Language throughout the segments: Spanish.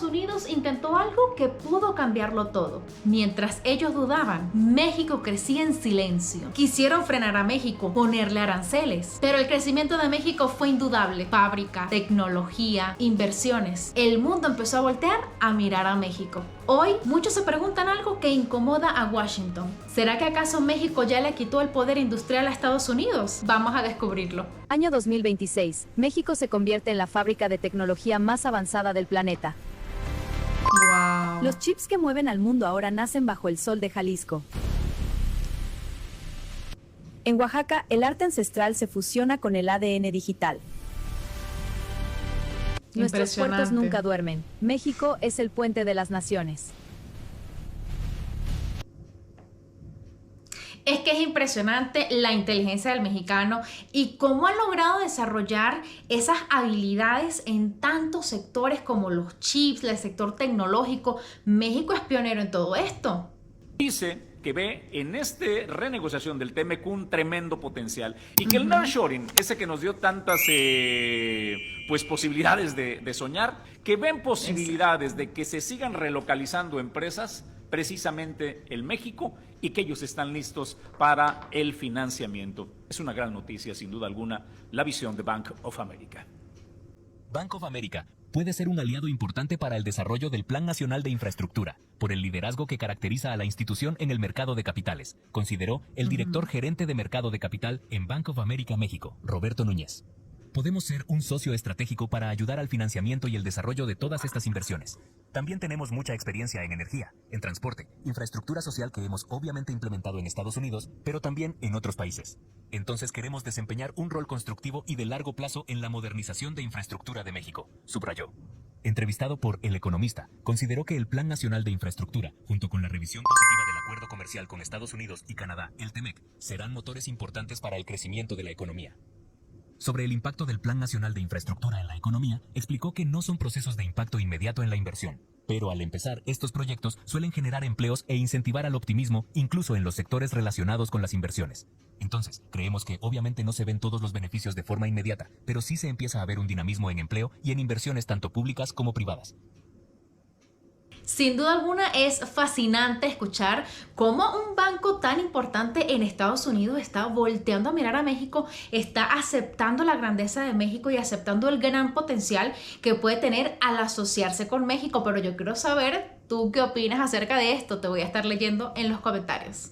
Unidos intentó algo que pudo cambiarlo todo. Mientras ellos dudaban, México crecía en silencio. Quisieron frenar a México, ponerle aranceles. Pero el crecimiento de México fue indudable. Fábrica, tecnología, inversiones. El mundo empezó a voltear a mirar a México. Hoy, muchos se preguntan algo que incomoda a Washington. ¿Será que acaso México ya le quitó el poder industrial a Estados Unidos? Vamos a descubrirlo. Año 2026. México se convierte en la fábrica de tecnología más avanzada del planeta. Wow. Los chips que mueven al mundo ahora nacen bajo el sol de Jalisco. En Oaxaca, el arte ancestral se fusiona con el ADN digital. Nuestros puertos nunca duermen. México es el puente de las naciones. Es que es impresionante la inteligencia del mexicano y cómo ha logrado desarrollar esas habilidades en tantos sectores como los chips, el sector tecnológico. México es pionero en todo esto. Dice que ve en esta renegociación del TEMEC un tremendo potencial y que el nearshoring, ese que nos dio tantas posibilidades de soñar, que ven posibilidades de que se sigan relocalizando empresas precisamente en México y que ellos están listos para el financiamiento. Es una gran noticia, sin duda alguna, la visión de Bank of America. Bank of America puede ser un aliado importante para el desarrollo del Plan Nacional de Infraestructura, por el liderazgo que caracteriza a la institución en el mercado de capitales, consideró el director gerente de mercado de capital en Bank of America México, Roberto Núñez. Podemos ser un socio estratégico para ayudar al financiamiento y el desarrollo de todas estas inversiones. También tenemos mucha experiencia en energía, en transporte, infraestructura social que hemos obviamente implementado en Estados Unidos, pero también en otros países. Entonces queremos desempeñar un rol constructivo y de largo plazo en la modernización de infraestructura de México, subrayó. Entrevistado por El Economista, consideró que el Plan Nacional de Infraestructura, junto con la revisión positiva del acuerdo comercial con Estados Unidos y Canadá, el TEMEC, serán motores importantes para el crecimiento de la economía. Sobre el impacto del Plan Nacional de Infraestructura en la economía, explicó que no son procesos de impacto inmediato en la inversión, pero al empezar, estos proyectos suelen generar empleos e incentivar al optimismo incluso en los sectores relacionados con las inversiones. Entonces, creemos que obviamente no se ven todos los beneficios de forma inmediata, pero sí se empieza a ver un dinamismo en empleo y en inversiones tanto públicas como privadas. Sin duda alguna es fascinante escuchar cómo un banco tan importante en Estados Unidos está volteando a mirar a México, está aceptando la grandeza de México y aceptando el gran potencial que puede tener al asociarse con México. Pero yo quiero saber, ¿tú qué opinas acerca de esto? Te voy a estar leyendo en los comentarios.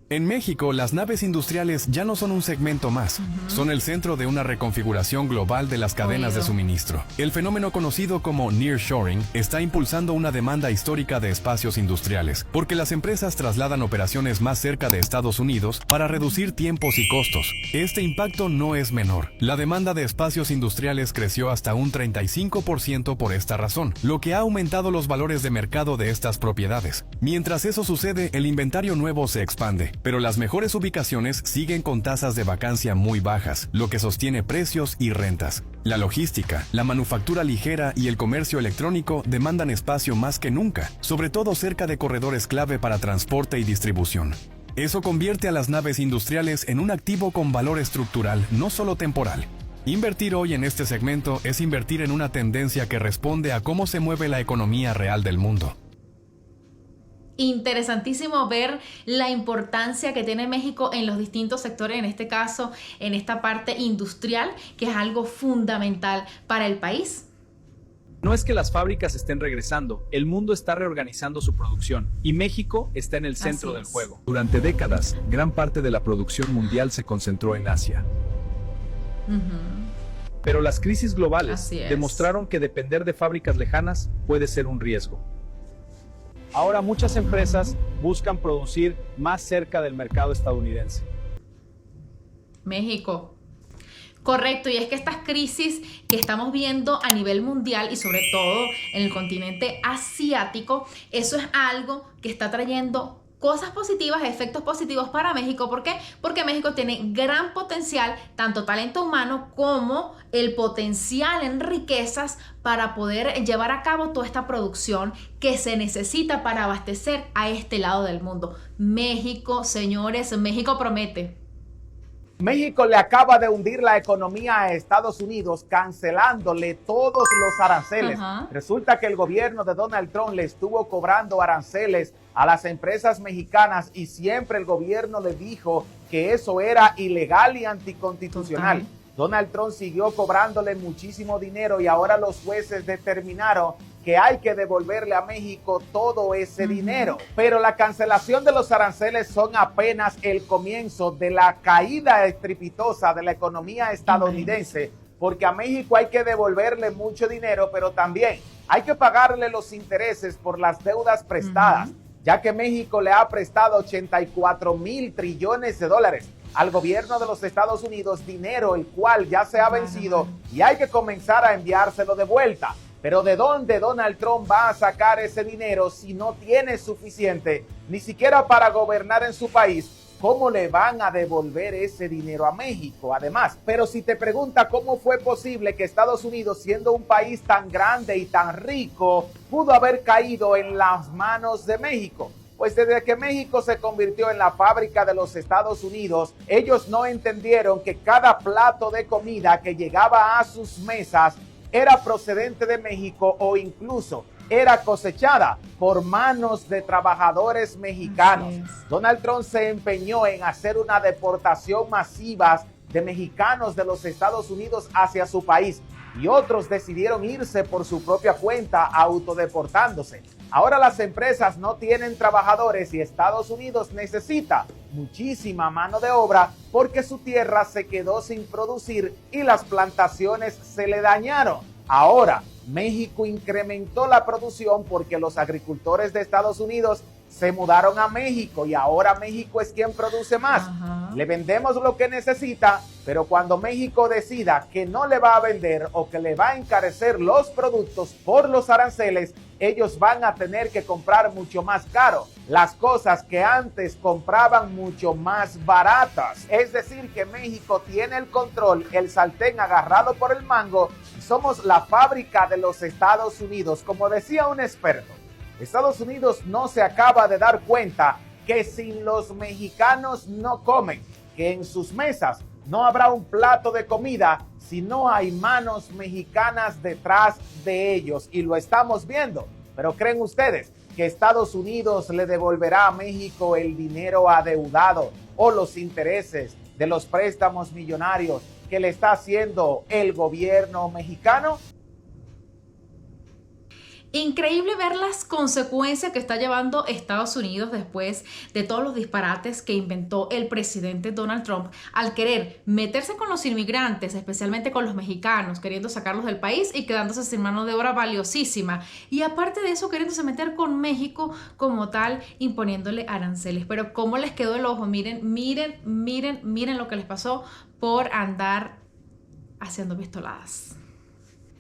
En México, las naves industriales ya no son un segmento más, son el centro de una reconfiguración global de las cadenas de suministro. El fenómeno conocido como nearshoring está impulsando una demanda histórica de espacios industriales, porque las empresas trasladan operaciones más cerca de Estados Unidos para reducir tiempos y costos. Este impacto no es menor. La demanda de espacios industriales creció hasta un 35% por esta razón, lo que ha aumentado los valores de mercado de estas propiedades. Mientras eso sucede, el inventario nuevo se expande, pero las mejores ubicaciones siguen con tasas de vacancia muy bajas, lo que sostiene precios y rentas. La logística, la manufactura ligera y el comercio electrónico demandan espacio más que nunca, sobre todo cerca de corredores clave para transporte y distribución. Eso convierte a las naves industriales en un activo con valor estructural, no solo temporal. Invertir hoy en este segmento es invertir en una tendencia que responde a cómo se mueve la economía real del mundo. Interesantísimo ver la importancia que tiene México en los distintos sectores, en este caso, en esta parte industrial, que es algo fundamental para el país. No es que las fábricas estén regresando, el mundo está reorganizando su producción y México está en el centro del juego. Durante décadas, gran parte de la producción mundial se concentró en Asia. Pero las crisis globales demostraron que depender de fábricas lejanas puede ser un riesgo. Ahora muchas empresas buscan producir más cerca del mercado estadounidense. México. Correcto, y es que estas crisis que estamos viendo a nivel mundial y sobre todo en el continente asiático, eso es algo que está trayendo cosas positivas, efectos positivos para México. ¿Por qué? Porque México tiene gran potencial, tanto talento humano como el potencial en riquezas para poder llevar a cabo toda esta producción que se necesita para abastecer a este lado del mundo. México, señores, México promete. México le acaba de hundir la economía a Estados Unidos cancelándole todos los aranceles. Resulta que el gobierno de Donald Trump le estuvo cobrando aranceles a las empresas mexicanas y siempre el gobierno le dijo que eso era ilegal y anticonstitucional. Donald Trump siguió cobrándole muchísimo dinero y ahora los jueces determinaron que hay que devolverle a México todo ese dinero. Pero la cancelación de los aranceles son apenas el comienzo de la caída estrepitosa de la economía estadounidense, porque a México hay que devolverle mucho dinero, pero también hay que pagarle los intereses por las deudas prestadas, ya que México le ha prestado 84,000 trillones de dólares al gobierno de los Estados Unidos, dinero el cual ya se ha vencido y hay que comenzar a enviárselo de vuelta. Pero ¿de dónde Donald Trump va a sacar ese dinero si no tiene suficiente ni siquiera para gobernar en su país? ¿Cómo le van a devolver ese dinero a México? Además, pero si te pregunta cómo fue posible que Estados Unidos, siendo un país tan grande y tan rico, pudo haber caído en las manos de México. Pues desde que México se convirtió en la fábrica de los Estados Unidos, ellos no entendieron que cada plato de comida que llegaba a sus mesas era procedente de México o incluso era cosechada por manos de trabajadores mexicanos. Donald Trump se empeñó en hacer una deportación masiva de mexicanos de los Estados Unidos hacia su país y otros decidieron irse por su propia cuenta autodeportándose. Ahora las empresas no tienen trabajadores y Estados Unidos necesita muchísima mano de obra porque su tierra se quedó sin producir y las plantaciones se le dañaron. Ahora, México incrementó la producción porque los agricultores de Estados Unidos se mudaron a México y ahora México es quien produce más. Le vendemos lo que necesita, pero cuando México decida que no le va a vender o que le va a encarecer los productos por los aranceles, ellos van a tener que comprar mucho más caro las cosas que antes compraban mucho más baratas. Es decir, que México tiene el control, el sartén agarrado por el mango y somos la fábrica de los Estados Unidos. Como decía un experto, Estados Unidos no se acaba de dar cuenta que sin los mexicanos no comen, que en sus mesas no habrá un plato de comida si no hay manos mexicanas detrás de ellos. Y lo estamos viendo. Pero ¿creen ustedes que Estados Unidos le devolverá a México el dinero adeudado o los intereses de los préstamos millonarios que le está haciendo el gobierno mexicano? Increíble ver las consecuencias que está llevando Estados Unidos después de todos los disparates que inventó el presidente Donald Trump al querer meterse con los inmigrantes, especialmente con los mexicanos, queriendo sacarlos del país y quedándose sin mano de obra valiosísima. Y aparte de eso, queriéndose meter con México como tal, imponiéndole aranceles. Pero ¿cómo les quedó el ojo? Miren lo que les pasó por andar haciendo pistoladas.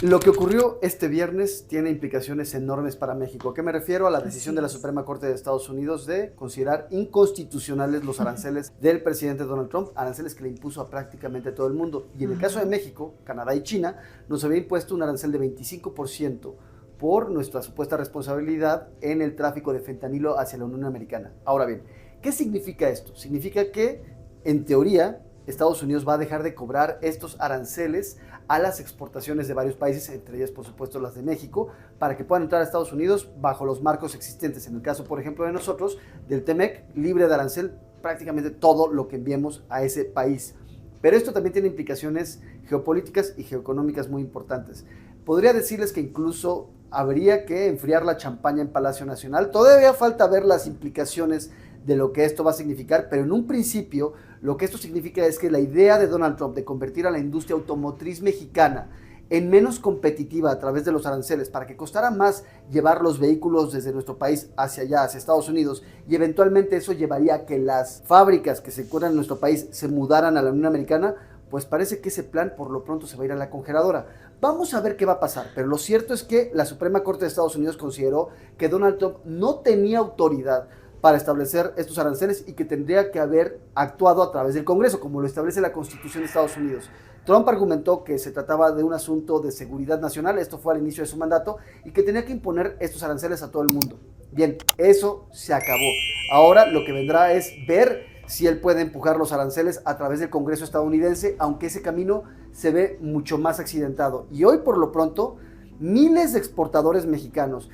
Lo que ocurrió este viernes tiene implicaciones enormes para México. ¿A qué me refiero? A la decisión de la Suprema Corte de Estados Unidos de considerar inconstitucionales los aranceles del presidente Donald Trump, aranceles que le impuso a prácticamente todo el mundo. Y en el caso de México, Canadá y China, nos había impuesto un arancel de 25% por nuestra supuesta responsabilidad en el tráfico de fentanilo hacia la Unión Americana. Ahora bien, ¿qué significa esto? Significa que, en teoría, Estados Unidos va a dejar de cobrar estos aranceles a las exportaciones de varios países, entre ellas por supuesto las de México, para que puedan entrar a Estados Unidos bajo los marcos existentes. En el caso, por ejemplo, de nosotros, del TEMEC, libre de arancel prácticamente todo lo que enviemos a ese país. Pero esto también tiene implicaciones geopolíticas y geoeconómicas muy importantes. Podría decirles que incluso habría que enfriar la champaña en Palacio Nacional. Todavía falta ver las implicaciones de lo que esto va a significar, pero en un principio lo que esto significa es que la idea de Donald Trump de convertir a la industria automotriz mexicana en menos competitiva a través de los aranceles para que costara más llevar los vehículos desde nuestro país hacia allá, hacia Estados Unidos, y eventualmente eso llevaría a que las fábricas que se encuentran en nuestro país se mudaran a la Unión Americana, pues parece que ese plan por lo pronto se va a ir a la congeladora. Vamos a ver qué va a pasar, pero lo cierto es que la Suprema Corte de Estados Unidos consideró que Donald Trump no tenía autoridad para establecer estos aranceles y que tendría que haber actuado a través del Congreso, como lo establece la Constitución de Estados Unidos. Trump argumentó que se trataba de un asunto de seguridad nacional, esto fue al inicio de su mandato, y que tenía que imponer estos aranceles a todo el mundo. Bien, eso se acabó. Ahora lo que vendrá es ver si él puede empujar los aranceles a través del Congreso estadounidense, aunque ese camino se ve mucho más accidentado. Y hoy, por lo pronto, miles de exportadores mexicanos,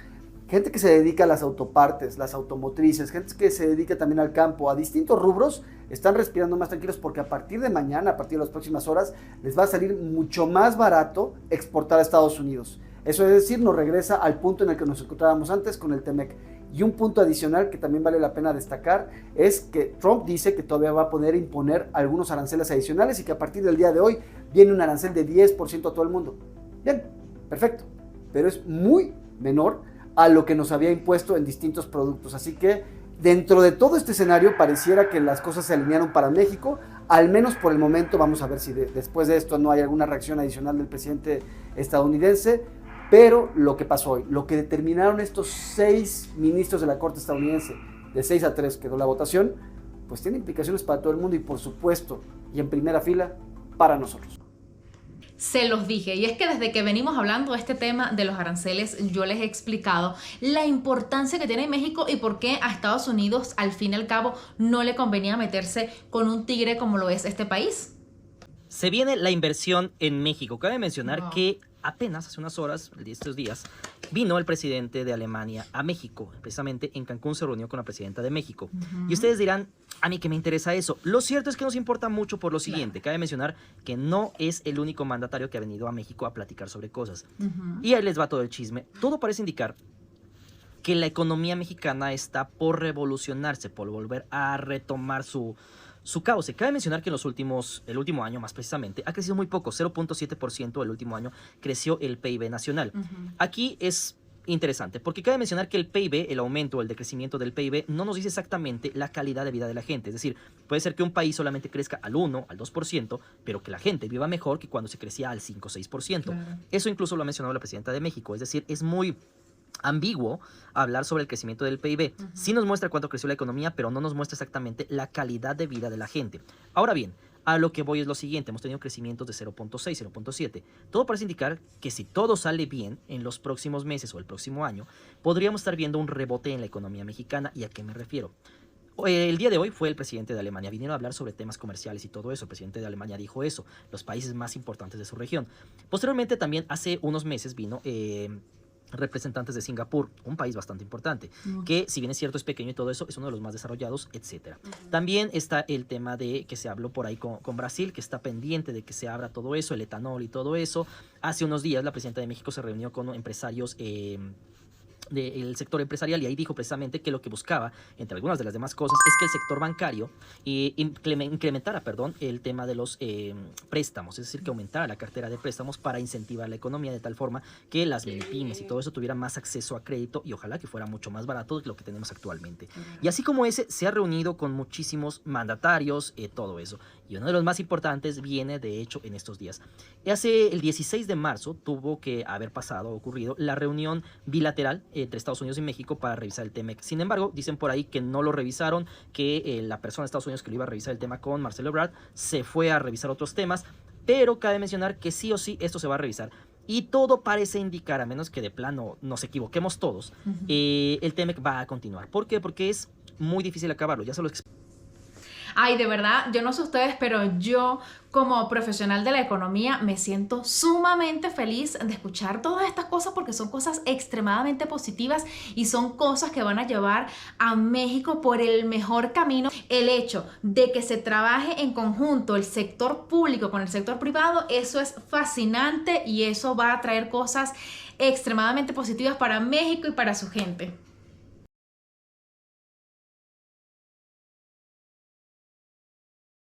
gente que se dedica a las autopartes, las automotrices, gente que se dedica también al campo, a distintos rubros, están respirando más tranquilos porque a partir de mañana, a partir de las próximas horas, les va a salir mucho más barato exportar a Estados Unidos. Eso es decir, nos regresa al punto en el que nos encontrábamos antes con el TEMEC. Y un punto adicional que también vale la pena destacar es que Trump dice que todavía va a poder imponer algunos aranceles adicionales y que a partir del día de hoy viene un arancel de 10% a todo el mundo. Bien, perfecto, pero es muy menor a lo que nos había impuesto en distintos productos. Así que dentro de todo este escenario pareciera que las cosas se alinearon para México, al menos por el momento. Vamos a ver si después de esto no hay alguna reacción adicional del presidente estadounidense, pero lo que pasó hoy, lo que determinaron estos 6 ministros de la Corte estadounidense, de 6-3 quedó la votación, pues tiene implicaciones para todo el mundo y por supuesto, y en primera fila, para nosotros. Se los dije, y es que desde que venimos hablando de este tema de los aranceles, yo les he explicado la importancia que tiene México y por qué a Estados Unidos, al fin y al cabo, no le convenía meterse con un tigre como lo es este país. Se viene la inversión en México. Cabe mencionar que apenas hace unas horas, estos días, vino el presidente de Alemania a México. Precisamente en Cancún se reunió con la presidenta de México. Y ustedes dirán, a mí que me interesa eso. Lo cierto es que nos importa mucho por lo siguiente. Cabe mencionar que no es el único mandatario que ha venido a México a platicar sobre cosas. Y ahí les va todo el chisme. Todo parece indicar que la economía mexicana está por revolucionarse, por volver a retomar su cauce. Cabe mencionar que en el último año más precisamente, ha crecido muy poco, 0.7% el último año creció el PIB nacional. Aquí es interesante, porque cabe mencionar que el PIB, el aumento o el decrecimiento del PIB, no nos dice exactamente la calidad de vida de la gente. Es decir, puede ser que un país solamente crezca al 1, al 2%, pero que la gente viva mejor que cuando se crecía al 5 o 6%. Claro. Eso incluso lo ha mencionado la presidenta de México. Es decir, es muy ambiguo hablar sobre el crecimiento del PIB. Sí nos muestra cuánto creció la economía, pero no nos muestra exactamente la calidad de vida de la gente. Ahora bien, a lo que voy es lo siguiente. Hemos tenido crecimientos de 0.6, 0.7. Todo parece indicar que si todo sale bien en los próximos meses o el próximo año, podríamos estar viendo un rebote en la economía mexicana. ¿Y a qué me refiero? El día de hoy fue el presidente de Alemania. Vinieron a hablar sobre temas comerciales y todo eso. El presidente de Alemania dijo eso, los países más importantes de su región. Posteriormente, también hace unos meses vino representantes de Singapur, un país bastante importante, que si bien es cierto es pequeño y todo eso, es uno de los más desarrollados, etc. También está el tema de que se habló por ahí con Brasil, que está pendiente de que se abra todo eso, el etanol y todo eso. Hace unos días la presidenta de México se reunió con empresarios del sector empresarial y ahí dijo precisamente que lo que buscaba, entre algunas de las demás cosas, es que el sector bancario incrementara el tema de los préstamos, es decir, que aumentara la cartera de préstamos para incentivar la economía de tal forma que las minipymes y todo eso tuvieran más acceso a crédito y ojalá que fuera mucho más barato de lo que tenemos actualmente. Y así como ese, se ha reunido con muchísimos mandatarios, todo eso. Y uno de los más importantes viene, de hecho, en estos días. Hace el 16 de marzo tuvo que haber ocurrido la reunión bilateral entre Estados Unidos y México para revisar el TEMEC. Sin embargo, dicen por ahí que no lo revisaron, que la persona de Estados Unidos que lo iba a revisar el tema con Marcelo Ebrard se fue a revisar otros temas, pero cabe mencionar que sí o sí esto se va a revisar. Y todo parece indicar, a menos que de plano nos equivoquemos todos, el TEMEC va a continuar. ¿Por qué? Porque es muy difícil acabarlo, ya se lo explico. Ay, de verdad, yo no sé ustedes, pero yo como profesional de la economía me siento sumamente feliz de escuchar todas estas cosas porque son cosas extremadamente positivas y son cosas que van a llevar a México por el mejor camino. El hecho de que se trabaje en conjunto el sector público con el sector privado, eso es fascinante y eso va a traer cosas extremadamente positivas para México y para su gente.